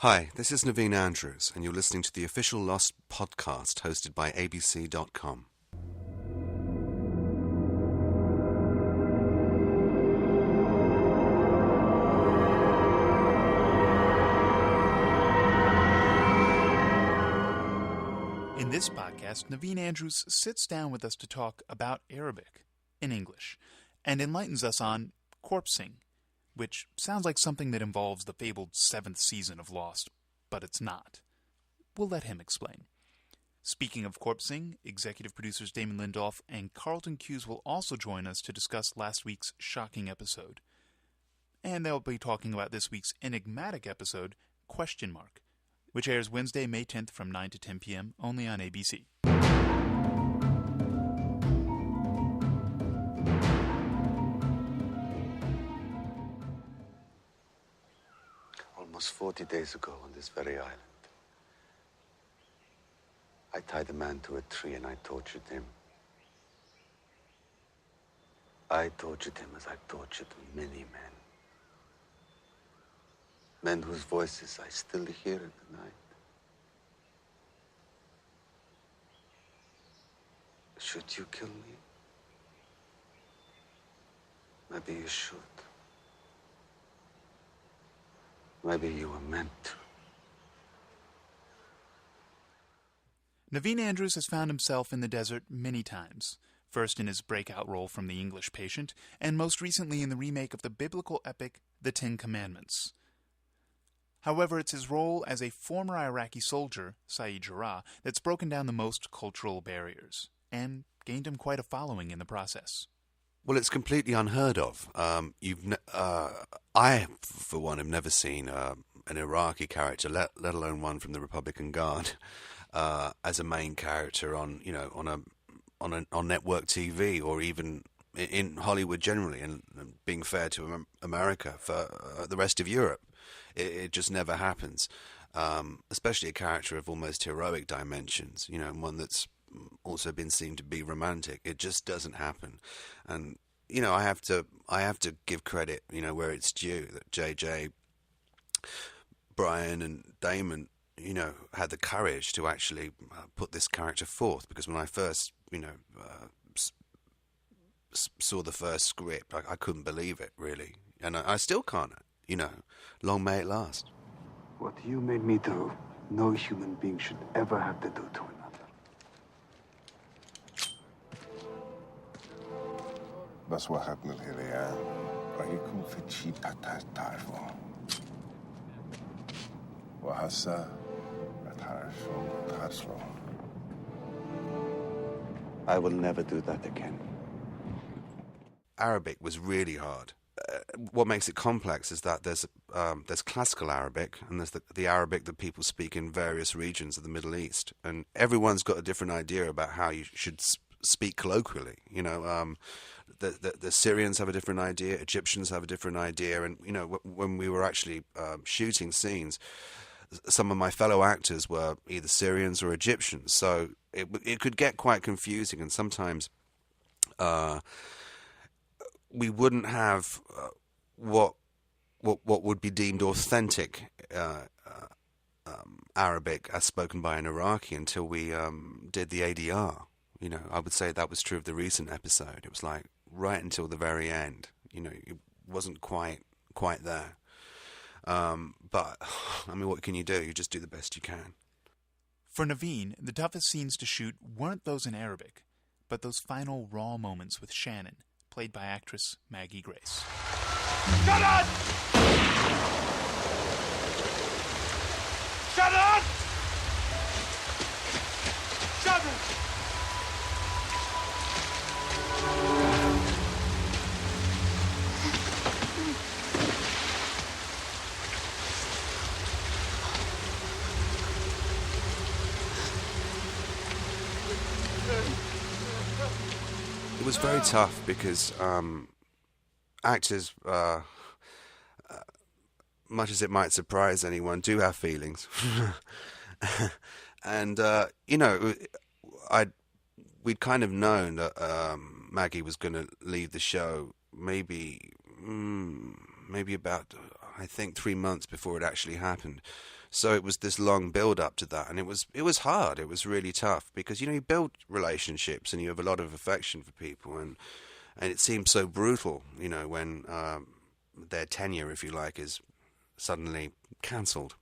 Hi, this is Naveen Andrews, and you're listening to the official Lost podcast hosted by ABC.com. In this podcast, Naveen Andrews sits down with us to talk about Arabic in English and enlightens us on corpsing, which sounds like something that involves the fabled 7th season of Lost, but it's not. We'll let him explain. Speaking of corpsing, executive producers Damon Lindelof and Carlton Cuse will also join us to discuss last week's shocking episode. And they'll be talking about this week's enigmatic episode, Question Mark, which airs Wednesday, May 10th from 9 to 10 p.m. only on ABC. Almost 40 days ago on this very island, I tied a man to a tree and I tortured him. I tortured him as I've tortured many men. Men whose voices I still hear in the night. Should you kill me? Maybe you should. Maybe you were meant to. Naveen Andrews has found himself in the desert many times, first in his breakout role from The English Patient, and most recently in the remake of the biblical epic The Ten Commandments. However, it's his role as a former Iraqi soldier, Saeed Jarrah, that's broken down the most cultural barriers, and gained him quite a following in the process. Well, it's completely unheard of. I, for one, have never seen an Iraqi character, let alone one from the Republican Guard, as a main character on network TV or even in Hollywood generally. And being fair to America, for the rest of Europe, it just never happens. Especially a character of almost heroic dimensions, and one that's also been seen to be romantic. It just doesn't happen. And I have to give credit where it's due, that JJ, Brian and Damon had the courage to actually put this character forth, because when I first saw the first script, I couldn't believe it, really, and I still can't. Long may it last. What you made me do, no human being should ever have to do to another. بس واحد من الهذيان رأيكم في شيء تعرفوا وهسا تعرفوا. I will never do that again. Arabic was really hard. What makes it complex is that there's classical Arabic, and there's the Arabic that people speak in various regions of the Middle East, and everyone's got a different idea about how you should speak colloquially. The Syrians have a different idea, Egyptians have a different idea, and when we were actually shooting scenes, some of my fellow actors were either Syrians or Egyptians, so it could get quite confusing, and sometimes we wouldn't have what would be deemed authentic Arabic as spoken by an Iraqi until we did the ADR. I would say that was true of the recent episode. It was like right until the very end. It wasn't quite there. But I mean, what can you do? You just do the best you can. For Naveen, the toughest scenes to shoot weren't those in Arabic, but those final raw moments with Shannon, played by actress Maggie Grace. Shannon! Shannon! Shannon! It was very tough because actors, much as it might surprise anyone, do have feelings. And, we'd kind of known that Maggie was going to leave the show maybe about, I think, 3 months before it actually happened. So it was this long build up to that, and it was hard. It was really tough because you build relationships and you have a lot of affection for people, and it seems so brutal, when their tenure, if you like, is suddenly cancelled.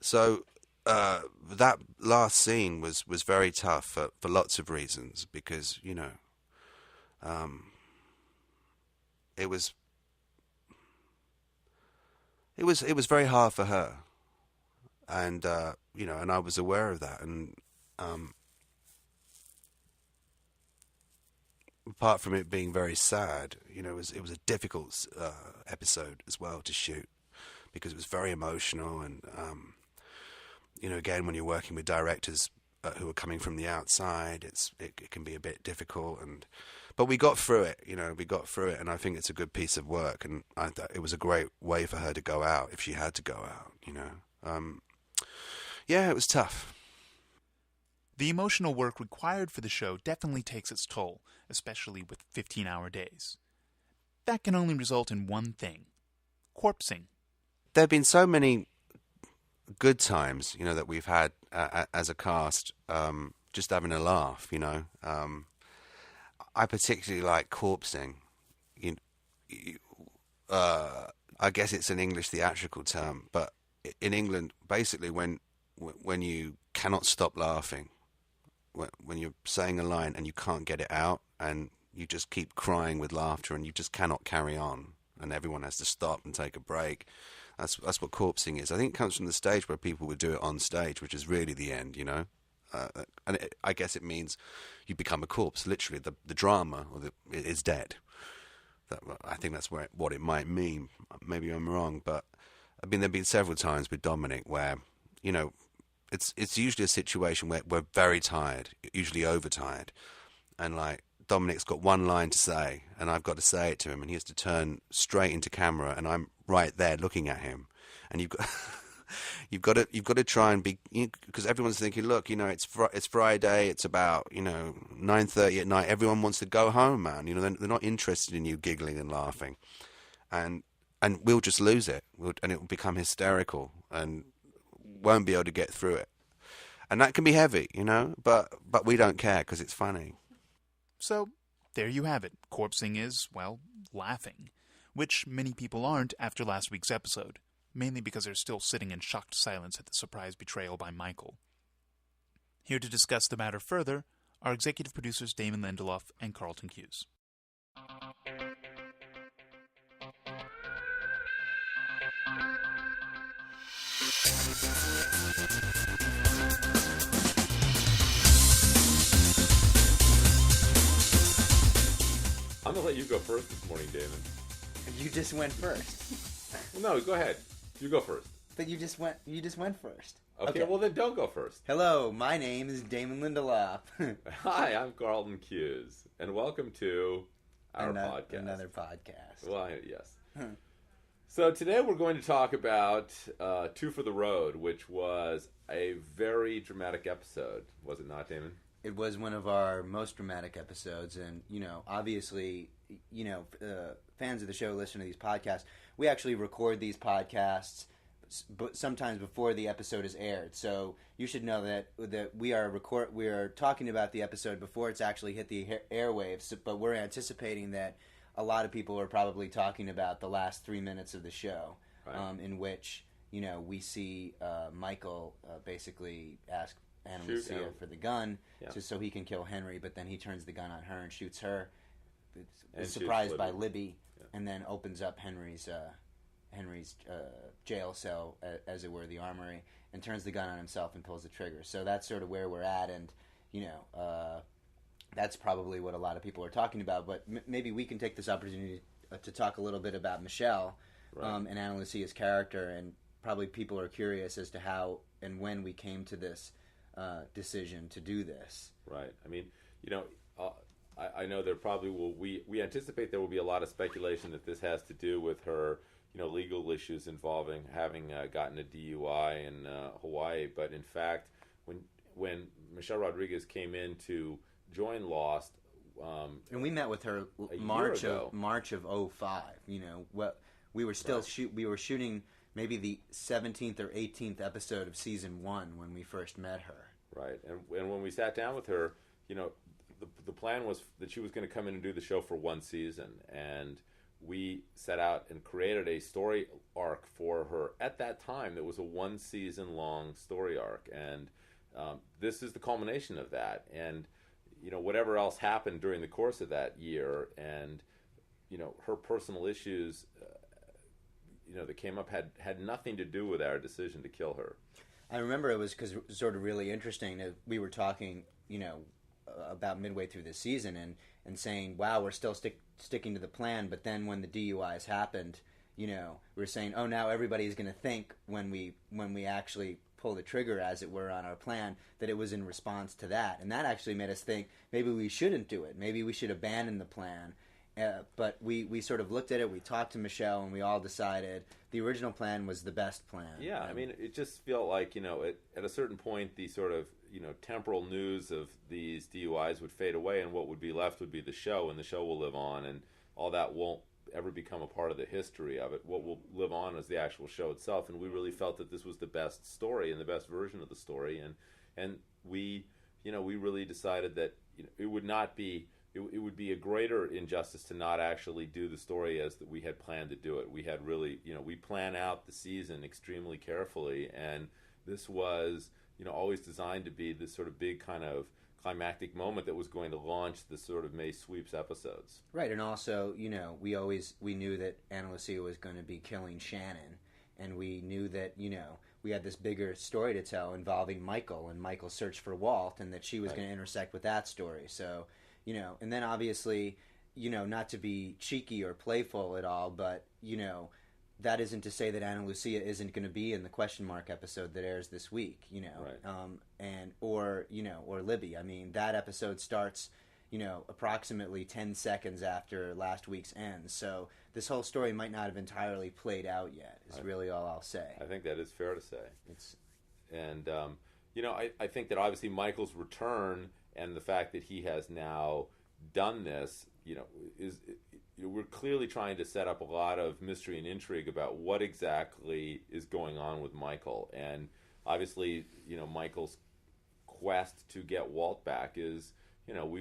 So that last scene was very tough for lots of reasons because it was very hard for her, and and I was aware of that, and apart from it being very sad, it was a difficult episode as well to shoot because it was very emotional, and again, when you're working with directors who are coming from the outside, it can be a bit difficult, but we got through it. And I think it's a good piece of work, and I thought it was a great way for her to go out if she had to go out. Yeah, it was tough. The emotional work required for the show definitely takes its toll, especially with 15-hour days. That can only result in one thing: corpsing. There have been so many good times, that we've had as a cast, just having a laugh, I particularly like corpsing. I guess it's an English theatrical term, but in England, basically when you cannot stop laughing, when you're saying a line and you can't get it out, and you just keep crying with laughter and you just cannot carry on, and everyone has to stop and take a break. That's what corpsing is. I think it comes from the stage where people would do it on stage, which is really the end, and I guess it means you become a corpse. Literally, the drama is dead. I think that's what it might mean. Maybe I'm wrong, but there've been several times with Dominic where it's usually a situation where we're very tired, usually overtired, and like Dominic's got one line to say, and I've got to say it to him, and he has to turn straight into camera, and I'm right there looking at him, and you've got to try and be, because everyone's thinking, look, it's Friday, it's about 9:30 at night, everyone wants to go home, man. They're not interested in you giggling and laughing, and we'll just lose it, and it will become hysterical, and won't be able to get through it, and that can be heavy, but we don't care because it's funny. So, there you have it. Corpsing is, well, laughing. Which many people aren't after last week's episode, mainly because they're still sitting in shocked silence at the surprise betrayal by Michael. Here to discuss the matter further are executive producers Damon Lindelof and Carlton Cuse. I'm going to let you go first this morning, Damon. You just went first. No, go ahead. You go first. But you just went first. Okay, well then don't go first. Hello, my name is Damon Lindelof. Hi, I'm Carlton Cuse, and welcome to our podcast. Another podcast. Well, yes. So today we're going to talk about Two for the Road, which was a very dramatic episode. Was it not, Damon? It was one of our most dramatic episodes, and, obviously, fans of the show listen to these podcasts. We actually record these podcasts sometimes before the episode is aired, so you should know that we are talking about the episode before it's actually hit the airwaves, but we're anticipating that a lot of people are probably talking about the last 3 minutes of the show, right. In which, we see Michael basically ask Ana Lucia for the gun, so he can kill Henry, but then he turns the gun on her and shoots her. Is surprised by Libby, and then opens up Henry's jail cell, as it were, the armory, and turns the gun on himself and pulls the trigger. So that's sort of where we're at, and that's probably what a lot of people are talking about. But maybe we can take this opportunity to talk a little bit about Michelle, right. And Ana Lucia's character, and probably people are curious as to how and when we came to this decision to do this. Right. I mean, I know there probably will. We anticipate there will be a lot of speculation that this has to do with her, legal issues involving having gotten a DUI in Hawaii. But in fact, when Michelle Rodriguez came in to join Lost, and we met with her March of 2005. We were still we were shooting maybe the 17th or 18th episode of season 1 when we first met her. Right, and when we sat down with her, the plan was that she was going to come in and do the show for one season, and we set out and created a story arc for her at that time that was a 1 season long story arc, and this is the culmination of that. And whatever else happened during the course of that year, and her personal issues that came up had nothing to do with our decision to kill her. I remember it was because it was sort of really interesting that we were talking about midway through this season and saying, wow, we're still sticking to the plan, but then when the DUIs happened, we were saying, oh, now everybody's going to think when we actually pull the trigger, as it were, on our plan, that it was in response to that. And that actually made us think maybe we shouldn't do it. Maybe we should abandon the plan. But we sort of looked at it, we talked to Michelle, and we all decided the original plan was the best plan. Yeah, I mean, it just felt like, at a certain point, the sort of, temporal news of these DUIs would fade away, and what would be left would be the show, and the show will live on, and all that won't ever become a part of the history of it. What will live on is the actual show itself, and we really felt that this was the best story and the best version of the story, and we, we really decided that it would not be... It would be a greater injustice to not actually do the story as that we had planned to do it. We had really, we plan out the season extremely carefully, and this was, always designed to be this sort of big kind of climactic moment that was going to launch the sort of May Sweeps episodes. Right, and also, we knew that Ana Lucia was going to be killing Shannon, and we knew that, we had this bigger story to tell involving Michael and Michael's search for Walt, and that she was going to intersect with that story, so... and then obviously, not to be cheeky or playful at all, but, that isn't to say that Ana Lucia isn't going to be in the question mark episode that airs this week, right. Or Libby. I mean, that episode starts, approximately 10 seconds after last week's end. So this whole story might not have entirely played out yet, is really all I'll say. I think that is fair to say. I think that obviously Michael's return and the fact that he has now done this, we're clearly trying to set up a lot of mystery and intrigue about what exactly is going on with Michael. And obviously, Michael's quest to get Walt back is,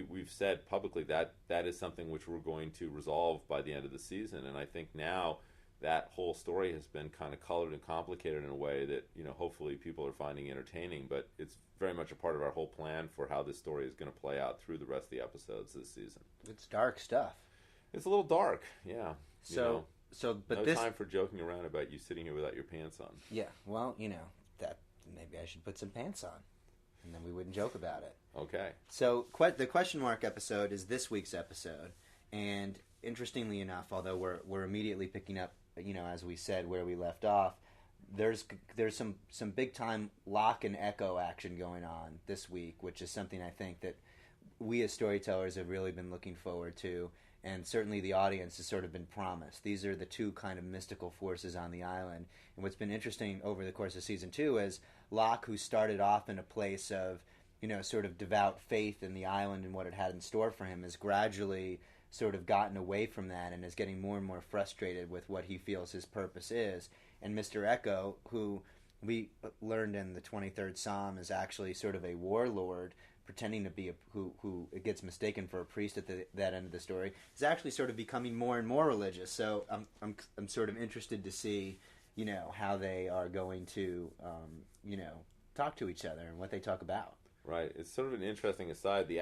we've said publicly that is something which we're going to resolve by the end of the season. And I think now that whole story has been kind of colored and complicated in a way that, hopefully people are finding entertaining, but it's very much a part of our whole plan for how this story is going to play out through the rest of the episodes this season. It's dark stuff. It's a little dark, yeah. But no this time for joking around about you sitting here without your pants on. Yeah, well, that maybe I should put some pants on, and then we wouldn't joke about it. Okay. So the question mark episode is this week's episode, and interestingly enough, although we're immediately picking up, as we said, where we left off, there's some big time Locke and Echo action going on this week, which is something I think that we as storytellers have really been looking forward to, and certainly the audience has sort of been promised. These are the two kind of mystical forces on the island, and what's been interesting over the course of season 2 is Locke, who started off in a place of sort of devout faith in the island and what it had in store for him, has gradually sort of gotten away from that and is getting more and more frustrated with what he feels his purpose is. And Mr. Echo, who we learned in the 23rd Psalm is actually sort of a warlord, pretending to be who gets mistaken for a priest at that end of the story, is actually sort of becoming more and more religious. So I'm sort of interested to see, how they are going to, talk to each other and what they talk about. Right. It's sort of an interesting aside. The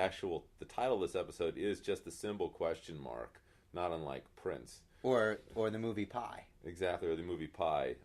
title of this episode is just the symbol question mark, not unlike Prince. Or the movie Pi. Exactly, or the movie Pi.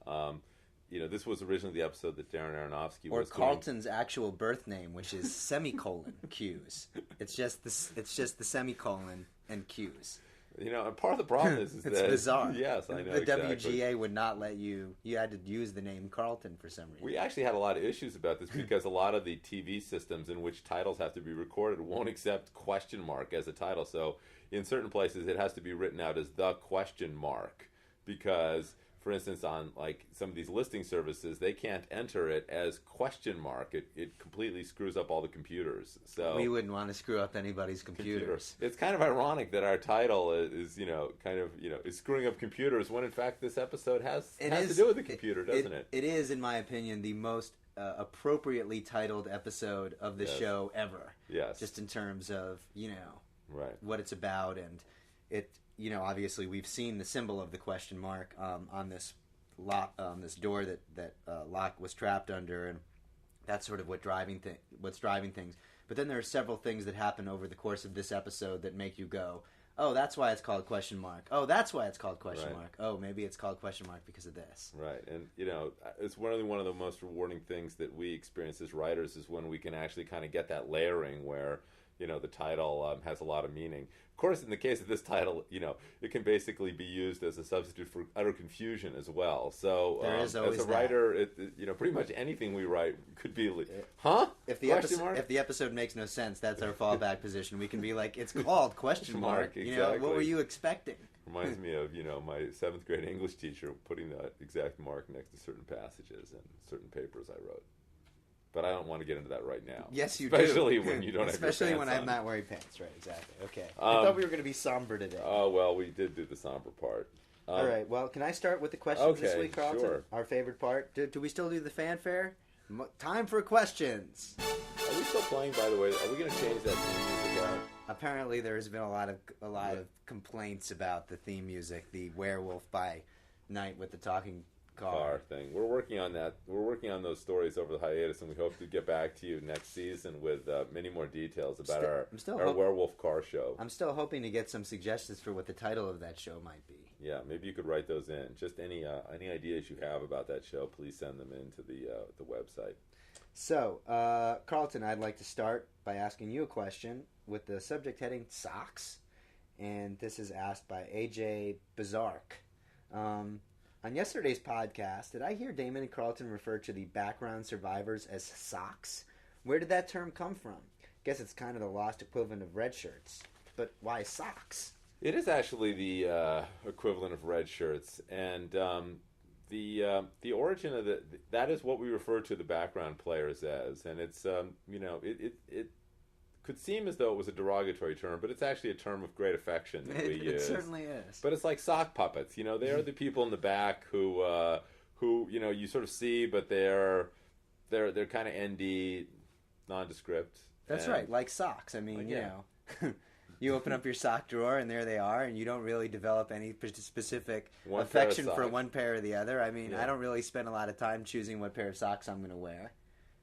This was originally the episode that Darren Aronofsky or was Carlton's actual birth name, which is semicolon Q's. It's just the semicolon and Q's. And part of the problem is it's that... bizarre. Yes, I know, The exactly. WGA would not let you had to use the name Carlton for some reason. We actually had a lot of issues about this because a lot of the TV systems in which titles have to be recorded won't accept question mark as a title. So in certain places it has to be written out as the question mark because for instance, on like some of these listing services, they can't enter it as question mark. It completely screws up all the computers. So We wouldn't want to screw up anybody's computers. It's kind of ironic that our title is is screwing up computers when in fact this episode has to do with the computer, doesn't it? It is, in my opinion, the most appropriately titled episode of the show ever. Yes. Just in terms of, Right. what it's about, and it, obviously we've seen the symbol of the question mark on this lock, this door that Locke was trapped under, and that's sort of what's driving things. But then there are several things that happen over the course of this episode that make you go, oh, that's why it's called question mark. Oh, that's why it's called question mark. Oh, maybe it's called question mark because of this. Right, and it's one of the most rewarding things that we experience as writers is when we can actually kind of get that layering where the title has a lot of meaning. Of course, in the case of this title, it can basically be used as a substitute for utter confusion as well. So, there is always as a writer, pretty much anything we write could be, huh? If the episode makes no sense, that's our fallback position. We can be like, it's called question mark. Exactly. What were you expecting? Reminds me of my 7th grade English teacher putting that exact mark next to certain passages and certain papers I wrote. But I don't want to get into that right now. Yes, you especially do. when you don't have your pants Especially when I'm on. not wearing pants. Right, exactly. Okay. I thought we were going to be somber today. Oh, well, we did do the somber part. All right. Well, can I start with the questions this Okay, week, Carlton? sure. Our favorite part. Do we still do the fanfare? Time for questions. Are we still playing, by the way? Are we going to change that theme music out? Apparently, there has been a lot of complaints about the theme music, the Werewolf by Night with the talking car thing. We're working on that. We're working on those stories over the hiatus, and we hope to get back to you next season with many more details about our werewolf car show. I'm still hoping to get some suggestions for what the title of that show might be. Yeah, maybe you could write those in. Just any ideas you have about that show, please send them into the website. So, Carlton, I'd like to start by asking you a question with the subject heading socks, and this is asked by AJ Bazark. On yesterday's podcast, did I hear Damon and Carlton refer to the background survivors as socks? Where did that term come from? Guess it's kind of the lost equivalent of red shirts. But why socks? It is actually the equivalent of red shirts, and the origin of that is what we refer to the background players as, and it's it could seem as though it was a derogatory term, but it's actually a term of great affection that we use. It certainly is. But it's like sock puppets. They are the people in the back who you sort of see, but they're kind of ND, nondescript. That's right, like socks. I mean, you open up your sock drawer and there they are, and you don't really develop any specific affection for one pair or the other. I mean, I don't really spend a lot of time choosing what pair of socks I'm going to wear.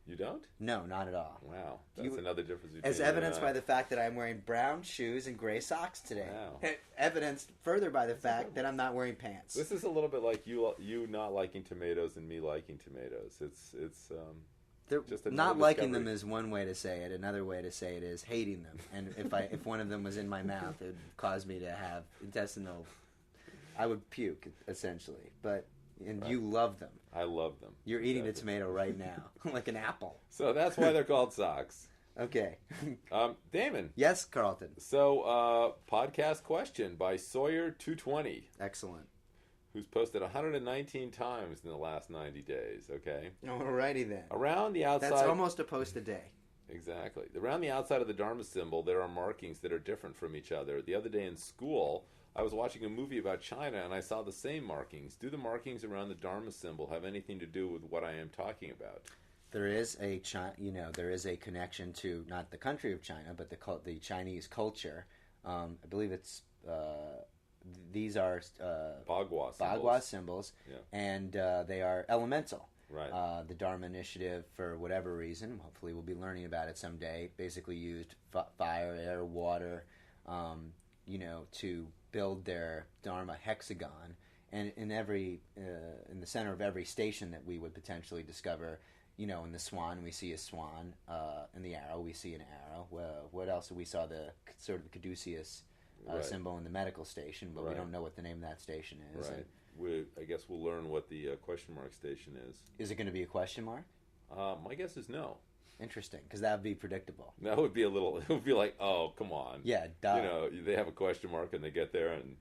You don't? No, not at all. Wow, that's another difference between as evidenced by the fact that I'm wearing brown shoes and gray socks today. Wow. Evidenced further by the fact that I'm not wearing pants. This is a little bit like you not liking tomatoes and me liking tomatoes. It's just not liking them is one way to say it. Another way to say it is hating them. And if one of them was in my mouth, it would cause me to have intestinal. I would puke essentially. But you love them. I love them. You're eating a tomato right now, like an apple. So that's why they're called socks. Okay. Damon. Yes, Carlton. So, podcast question by Sawyer220. Excellent. Who's posted 119 times in the last 90 days, okay? Alrighty then. Around the outside... That's almost a post a day. Exactly. Around the outside of the Dharma symbol, there are markings that are different from each other. The other day in school, I was watching a movie about China, and I saw the same markings. Do the markings around the Dharma symbol have anything to do with what I am talking about? There is there is a connection to not the country of China, but the Chinese culture. I believe it's these are Bagua symbols, and they are elemental. Right. The Dharma Initiative, for whatever reason, hopefully we'll be learning about it someday, basically used fire, air, water, to build their Dharma hexagon. And in the center of every station that we would potentially discover, in the swan we see a swan, in the arrow we see an arrow. What else? We saw the sort of caduceus symbol in the medical station, but we don't know what the name of that station is. Right. I guess we'll learn what the question mark station is. Is it going to be a question mark? My guess is no. Interesting, because that would be predictable. That would be it would be like, oh, come on. Yeah, duh. They have a question mark and they get there and,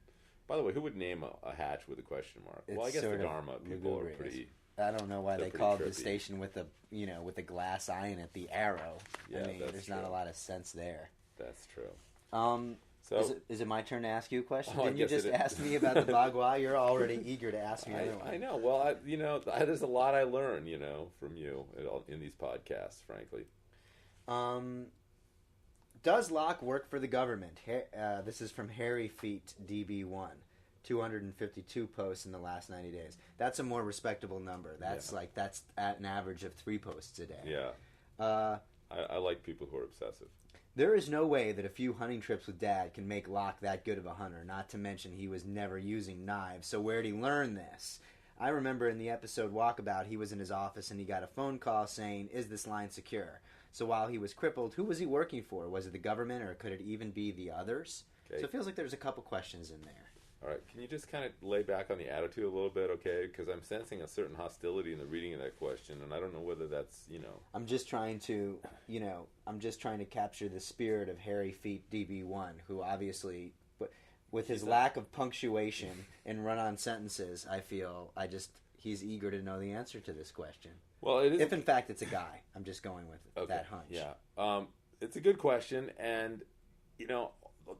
By the way, who would name a hatch with a question mark? Well, I It's guess the sort of Dharma people are lugubrious. pretty. I don't know why They're they pretty called the trippy. station with the glass eye in it the Arrow. Yeah, I mean, that's there's not true. a lot of sense there. That's true. So is it my turn to ask you a question? Oh, I Didn't you guess just it is. ask me about the Bagua? You're already eager to ask me another one. I know. Well, there's a lot I learn, from you in these podcasts, frankly. Does Locke work for the government? This is from Harry Feet DB1. 252 posts in the last 90 days. That's a more respectable number. That's that's at an average of 3 posts a day. Yeah. I like people who are obsessive. There is no way that a few hunting trips with Dad can make Locke that good of a hunter, not to mention he was never using knives, so where'd he learn this? I remember in the episode Walkabout, he was in his office and he got a phone call saying, "Is this line secure?" So while he was crippled, who was he working for? Was it the government, or could it even be the others? Okay. So it feels like there's a couple questions in there. All right, can you just kind of lay back on the attitude a little bit, okay? Because I'm sensing a certain hostility in the reading of that question, and I don't know whether that's, I'm just trying to, capture the spirit of Harry Feet DB1, who obviously, with his lack of punctuation and run-on sentences, I feel he's eager to know the answer to this question. Well, it is. If in fact it's a guy, I'm just going with that hunch. Yeah, it's a good question, and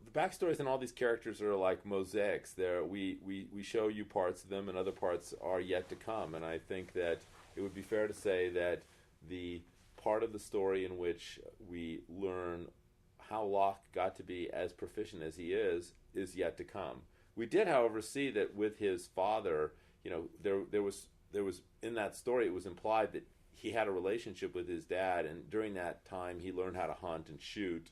the backstories in all these characters are like mosaics. We show you parts of them, and other parts are yet to come. And I think that it would be fair to say that the part of the story in which we learn how Locke got to be as proficient as he is yet to come. We did, however, see that with his father, there was in that story it was implied that he had a relationship with his dad, and during that time he learned how to hunt and shoot,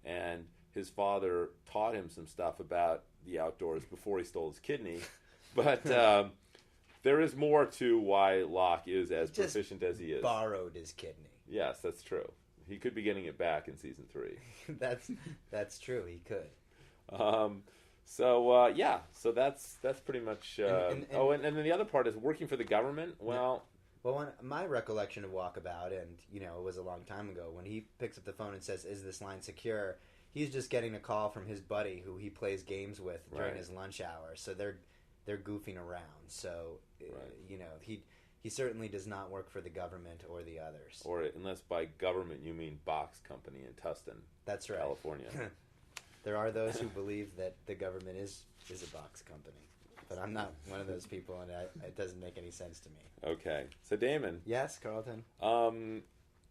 and his father taught him some stuff about the outdoors before he stole his kidney. But there is more to why Locke is as proficient as he is. Borrowed his kidney. Yes, that's true. He could be getting it back in season 3. That's true. He could. So that's pretty much. And then the other part is working for the government. Well, my recollection of Walkabout, and it was a long time ago, when he picks up the phone and says, "Is this line secure?" He's just getting a call from his buddy who he plays games with during his lunch hour. So they're goofing around. So he certainly does not work for the government or the others. Or unless by government you mean Box Company in Tustin, that's right, California. There are those who believe that the government is a box company, but I'm not one of those people, and it doesn't make any sense to me. Okay, so Damon. Yes, Carlton.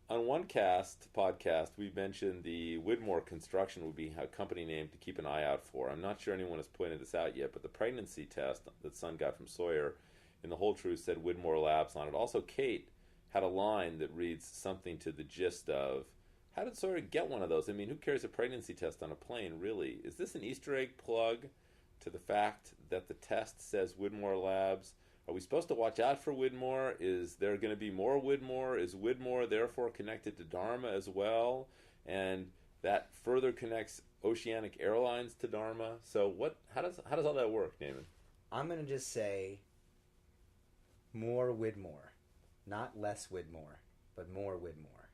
On one podcast, we mentioned the Widmore Construction would be a company name to keep an eye out for. I'm not sure anyone has pointed this out yet, but the pregnancy test that Sun got from Sawyer in The Whole Truth said Widmore Labs on it. Also, Kate had a line that reads something to the gist of, how did Sawyer get one of those? I mean, who carries a pregnancy test on a plane, really? Is this an Easter egg plug to the fact that the test says Widmore Labs? Are we supposed to watch out for Widmore? Is there going to be more Widmore? Is Widmore therefore connected to Dharma as well? And that further connects Oceanic Airlines to Dharma. So how does all that work, Damon? I'm going to just say more Widmore. Not less Widmore, but more Widmore.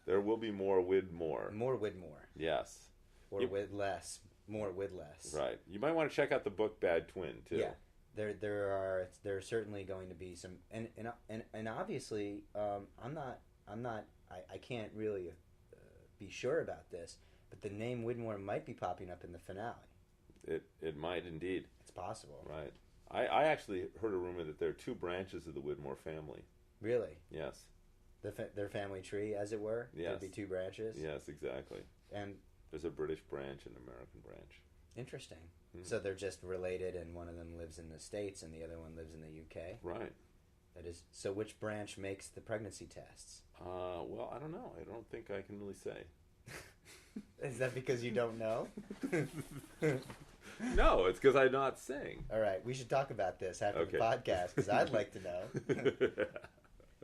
There will be more Widmore. More Widmore. Yes. Or with less. More with less. Right. You might want to check out the book Bad Twin, too. Yeah. There are certainly going to be some, and obviously, I can't really be sure about this, but the name Widmore might be popping up in the finale. It might indeed. It's possible. Right. I actually heard a rumor that there are 2 branches of the Widmore family. Really? Yes. Their family tree, as it were? Yes. There'd be 2 branches? Yes, exactly. And there's a British branch and an American branch. Interesting. So they're just related, and one of them lives in the States and the other one lives in the UK? Right. That is. So which branch makes the pregnancy tests? Well, I don't know. I don't think I can really say. Is that because you don't know? No, it's because I'm not saying. All right, we should talk about this after the podcast, because I'd like to know.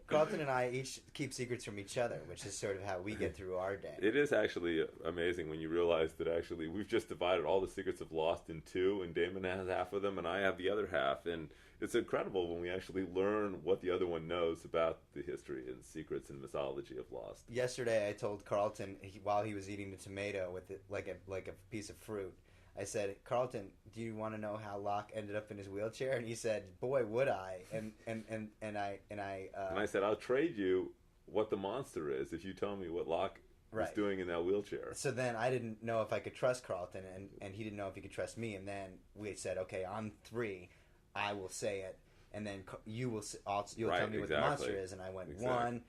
Carlton and I each keep secrets from each other, which is sort of how we get through our day. It is actually amazing when you realize that actually we've just divided all the secrets of Lost in 2, and Damon has half of them, and I have the other half. And it's incredible when we actually learn what the other one knows about the history and secrets and mythology of Lost. Yesterday, I told Carlton while he was eating the tomato with it like a piece of fruit. I said, Carlton, do you want to know how Locke ended up in his wheelchair? And he said, boy, would I. And I said, I'll trade you what the monster is if you tell me what Locke is doing in that wheelchair. So then I didn't know if I could trust Carlton, and he didn't know if he could trust me. And then we said, okay, on 3, I will say it, and then you'll tell me what the monster is. And I went 1,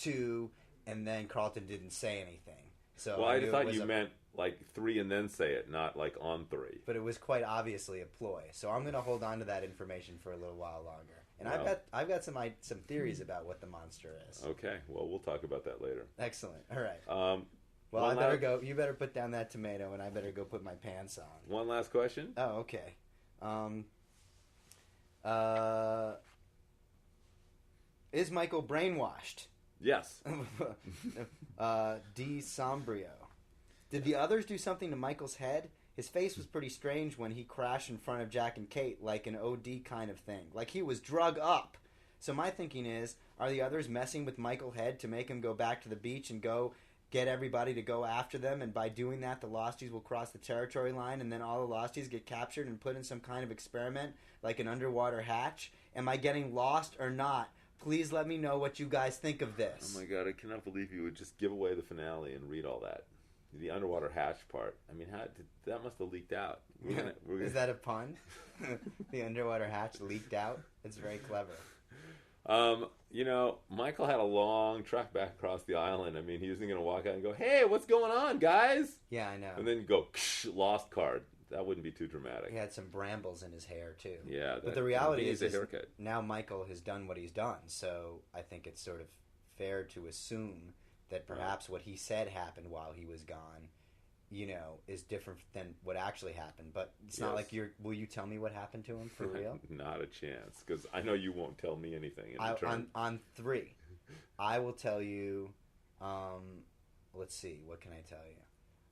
2, and then Carlton didn't say anything. So well, I thought you meant like 3 and then say it, not like on 3. But it was quite obviously a ploy. So I'm going to hold on to that information for a little while longer. And I've got some theories about what the monster is. Okay, well, we'll talk about that later. Excellent. All right. Well, I better go. You better put down that tomato, and I better go put my pants on. One last question. Oh, okay. Is Michael brainwashed? Yes. D. Sombrio. Did the others do something to Michael's head? His face was pretty strange when he crashed in front of Jack and Kate, like an OD kind of thing. Like he was drug up. So my thinking is, are the others messing with Michael's head to make him go back to the beach and go get everybody to go after them? And by doing that, the Losties will cross the territory line, and then all the Losties get captured and put in some kind of experiment, like an underwater hatch? Am I getting lost or not? Please let me know what you guys think of this. Oh my God, I cannot believe you would just give away the finale and read all that. The underwater hatch part. I mean, that must have leaked out. Is that a pun? The underwater hatch leaked out? It's very clever. Michael had a long trek back across the island. I mean, he wasn't going to walk out and go, hey, what's going on, guys? Yeah, I know. And then go, lost card. That wouldn't be too dramatic. He had some brambles in his hair, too. Yeah. But the reality is haircut. Now Michael has done what he's done, so I think it's sort of fair to assume that perhaps what he said happened while he was gone, is different than what actually happened. But it's not like will you tell me what happened to him for real? Not a chance, because I know you won't tell me anything in return. On 3, I will tell you, let's see, what can I tell you?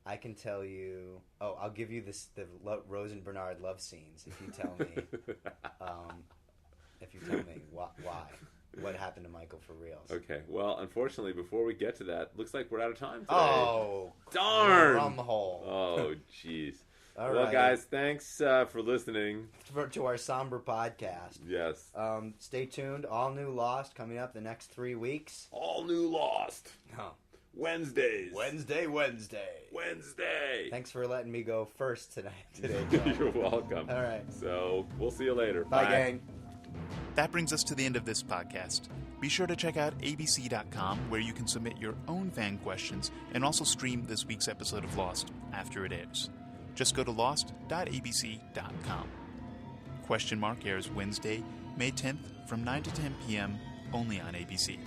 I can tell you, I'll give you the Rose and Bernard love scenes if you tell me, why. What happened to Michael for reals? Okay. Well, unfortunately, before we get to that, looks like we're out of time today. Oh, darn! Rumhole. Oh, jeez. All well, right. guys, thanks for listening to our somber podcast. Yes. Stay tuned. All new Lost coming up the next 3 weeks. All new Lost. Oh. Wednesdays. Wednesday. Thanks for letting me go first today. You're welcome. All right. So we'll see you later. Bye, gang. That brings us to the end of this podcast. Be sure to check out abc.com, where you can submit your own fan questions and also stream this week's episode of Lost after it airs. Just go to lost.abc.com. Question Mark airs Wednesday, May 10th from 9 to 10 p.m. only on ABC.